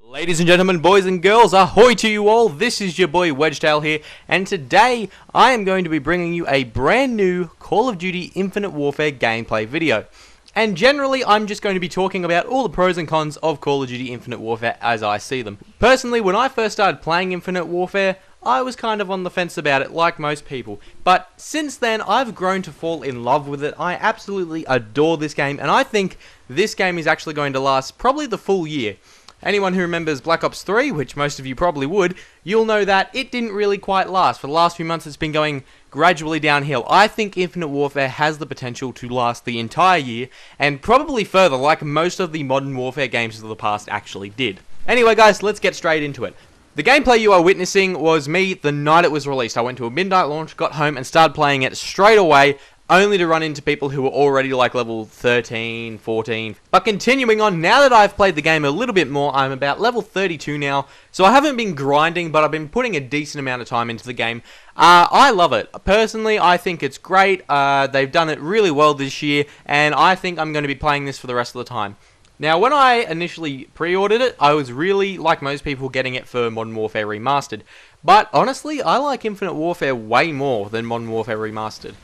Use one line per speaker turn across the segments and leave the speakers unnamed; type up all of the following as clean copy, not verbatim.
Ladies and gentlemen, boys and girls, ahoy to you all, this is your boy Wedgetail here, and today I am going to be bringing you a brand new Call of Duty Infinite Warfare gameplay video. And generally, I'm just going to be talking about all the pros and cons of Call of Duty Infinite Warfare as I see them. Personally, when I first started playing Infinite Warfare, I was kind of on the fence about it, like most people. But since then, I've grown to fall in love with it. I absolutely adore this game, and I think this game is actually going to last probably the full year. Anyone who remembers Black Ops 3, which most of you probably would, you'll know that it didn't really quite last. For the last few months, it's been going gradually downhill. I think Infinite Warfare has the potential to last the entire year, and probably further, like most of the Modern Warfare games of the past actually did. Anyway guys, let's get straight into it. The gameplay you are witnessing was me the night it was released. I went to a midnight launch, got home, and started playing it straight away, only to run into people who were already like level 13, 14. But continuing on, now that I've played the game a little bit more, I'm about level 32 now, so I haven't been grinding, but I've been putting a decent amount of time into the game. I love it. Personally, I think it's great. They've done it really well this year, and I think I'm going to be playing this for the rest of the time. Now, when I initially pre-ordered it, I was really, like most people, getting it for Modern Warfare Remastered. But honestly, I like Infinite Warfare way more than Modern Warfare Remastered.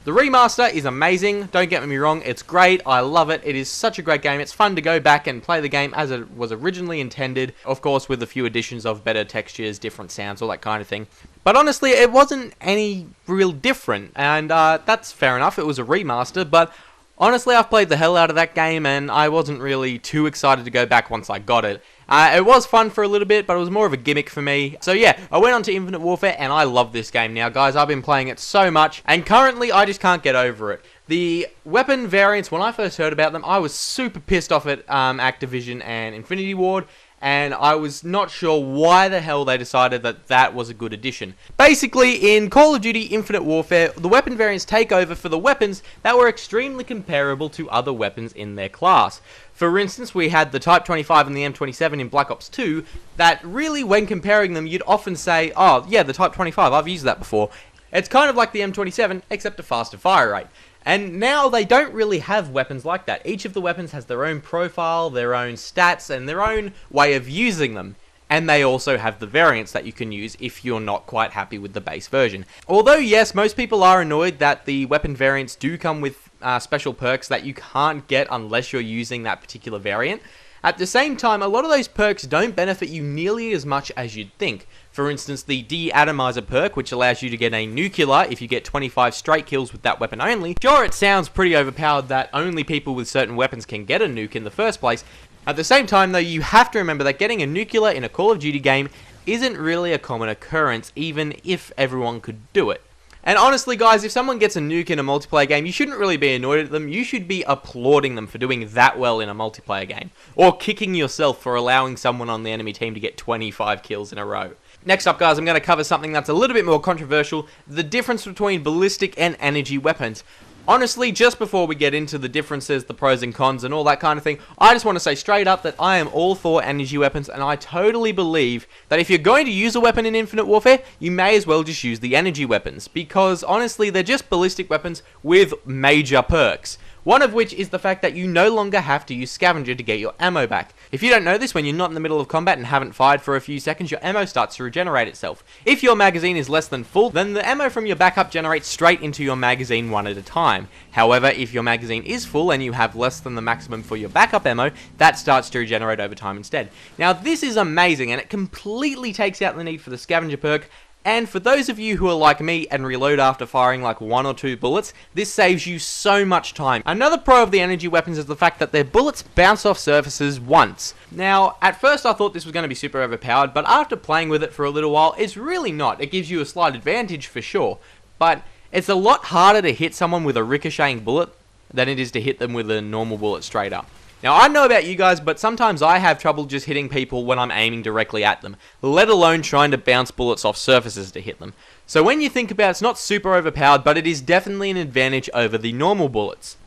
The remaster is amazing, don't get me wrong, it's great, I love it, it is such a great game, it's fun to go back and play the game as it was originally intended, of course with a few additions of better textures, different sounds, all that kind of thing. But honestly, it wasn't any real different, and that's fair enough, it was a remaster, but honestly, I've played the hell out of that game, and I wasn't really too excited to go back once I got it. It was fun for a little bit, but it was more of a gimmick for me. So yeah, I went on to Infinite Warfare, and I love this game now, guys. I've been playing it so much, and currently, I just can't get over it. The weapon variants, when I first heard about them, I was super pissed off at Activision and Infinity Ward, and I was not sure why the hell they decided that that was a good addition. Basically, in Call of Duty Infinite Warfare, the weapon variants take over for the weapons that were extremely comparable to other weapons in their class. For instance, we had the Type 25 and the M27 in Black Ops 2, that really, when comparing them, you'd often say, oh, yeah, the Type 25, I've used that before. It's kind of like the M27, except a faster fire rate. And now they don't really have weapons like that. Each of the weapons has their own profile, their own stats, and their own way of using them. And they also have the variants that you can use if you're not quite happy with the base version. Although, yes, most people are annoyed that the weapon variants do come with special perks that you can't get unless you're using that particular variant. At the same time, a lot of those perks don't benefit you nearly as much as you'd think. For instance, the De-Atomizer perk, which allows you to get a nuclear if you get 25 straight kills with that weapon only. Sure, it sounds pretty overpowered that only people with certain weapons can get a nuke in the first place. At the same time, though, you have to remember that getting a nuclear in a Call of Duty game isn't really a common occurrence, even if everyone could do it. And honestly, guys, if someone gets a nuke in a multiplayer game, you shouldn't really be annoyed at them. You should be applauding them for doing that well in a multiplayer game. Or kicking yourself for allowing someone on the enemy team to get 25 kills in a row. Next up, guys, I'm going to cover something that's a little bit more controversial, the difference between ballistic and energy weapons. Honestly, just before we get into the differences, the pros and cons and all that kind of thing, I just want to say straight up that I am all for energy weapons, and I totally believe that if you're going to use a weapon in Infinite Warfare, you may as well just use the energy weapons, because honestly, they're just ballistic weapons with major perks. One of which is the fact that you no longer have to use Scavenger to get your ammo back. If you don't know this, when you're not in the middle of combat and haven't fired for a few seconds, your ammo starts to regenerate itself. If your magazine is less than full, then the ammo from your backup generates straight into your magazine one at a time. However, if your magazine is full and you have less than the maximum for your backup ammo, that starts to regenerate over time instead. Now, this is amazing, and it completely takes out the need for the Scavenger perk. And for those of you who are like me and reload after firing like 1 or 2 bullets, this saves you so much time. Another pro of the energy weapons is the fact that their bullets bounce off surfaces once. Now, at first I thought this was going to be super overpowered, but after playing with it for a little while, it's really not. It gives you a slight advantage for sure, but it's a lot harder to hit someone with a ricocheting bullet than it is to hit them with a normal bullet straight up. Now, I don't know about you guys, but sometimes I have trouble just hitting people when I'm aiming directly at them, let alone trying to bounce bullets off surfaces to hit them. So when you think about it, it's not super overpowered, but it is definitely an advantage over the normal bullets.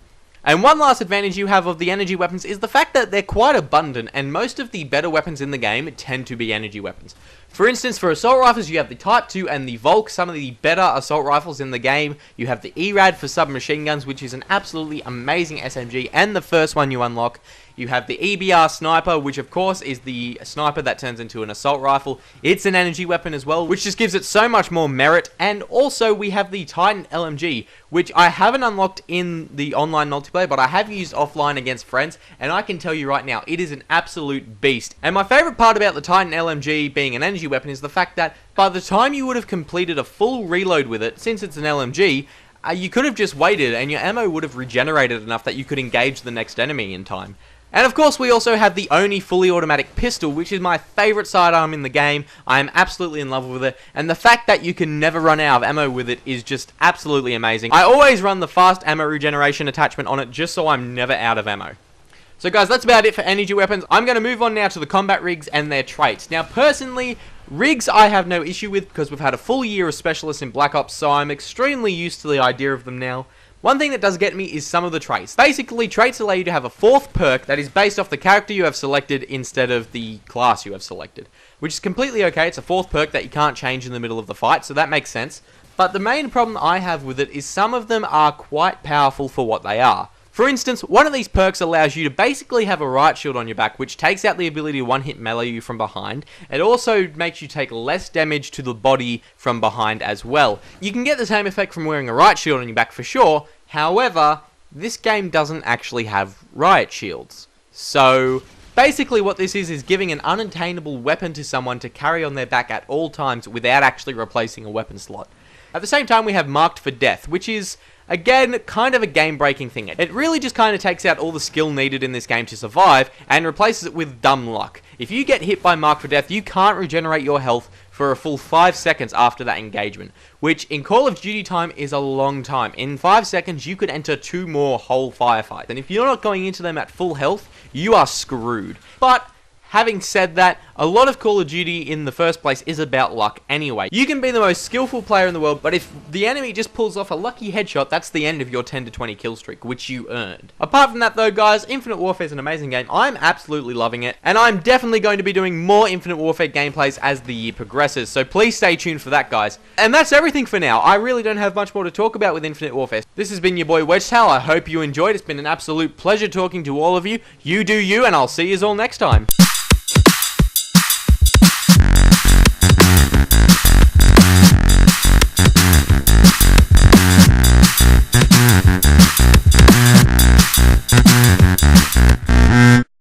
And one last advantage you have of the energy weapons is the fact that they're quite abundant, and most of the better weapons in the game tend to be energy weapons. For instance, for assault rifles, you have the Type 2 and the Volk, some of the better assault rifles in the game. You have the ERAD for submachine guns, which is an absolutely amazing SMG, and the first one you unlock. You have the EBR sniper, which of course is the sniper that turns into an assault rifle. It's an energy weapon as well, which just gives it so much more merit. And also we have the Titan LMG, which I haven't unlocked in the online multiplayer, but I have used offline against friends, and I can tell you right now, it is an absolute beast. And my favorite part about the Titan LMG being an energy weapon is the fact that by the time you would have completed a full reload with it, since it's an LMG, you could have just waited and your ammo would have regenerated enough that you could engage the next enemy in time. And of course we also have the Oni fully automatic pistol, which is my favourite sidearm in the game. I am absolutely in love with it, and the fact that you can never run out of ammo with it is just absolutely amazing. I always run the fast ammo regeneration attachment on it just so I'm never out of ammo. So guys, that's about it for energy weapons. I'm going to move on now to the combat rigs and their traits. Now personally, rigs I have no issue with because we've had a full year of specialists in Black Ops, so I'm extremely used to the idea of them now. One thing that does get me is some of the traits. Basically, traits allow you to have a fourth perk that is based off the character you have selected instead of the class you have selected, which is completely okay. It's a fourth perk that you can't change in the middle of the fight, so that makes sense. But the main problem I have with it is some of them are quite powerful for what they are. For instance, one of these perks allows you to basically have a riot shield on your back, which takes out the ability to one-hit melee you from behind. It also makes you take less damage to the body from behind as well. You can get the same effect from wearing a riot shield on your back for sure, however, this game doesn't actually have riot shields. So, basically what this is giving an unattainable weapon to someone to carry on their back at all times without actually replacing a weapon slot. At the same time, we have Marked for Death, which is, again, kind of a game-breaking thing. It really just kind of takes out all the skill needed in this game to survive and replaces it with dumb luck. If you get hit by Marked for Death, you can't regenerate your health for a full 5 seconds after that engagement, which in Call of Duty time is a long time. In 5 seconds, you could enter 2 more whole firefights, and if you're not going into them at full health, you are screwed. But having said that, a lot of Call of Duty in the first place is about luck anyway. You can be the most skillful player in the world, but if the enemy just pulls off a lucky headshot, that's the end of your 10 to 20 kill streak, which you earned. Apart from that though, guys, Infinite Warfare is an amazing game. I'm absolutely loving it, and I'm definitely going to be doing more Infinite Warfare gameplays as the year progresses, so please stay tuned for that, guys. And that's everything for now. I really don't have much more to talk about with Infinite Warfare. This has been your boy Wedgetail. I hope you enjoyed. It's been an absolute pleasure talking to all of you. You do you, and I'll see you all next time.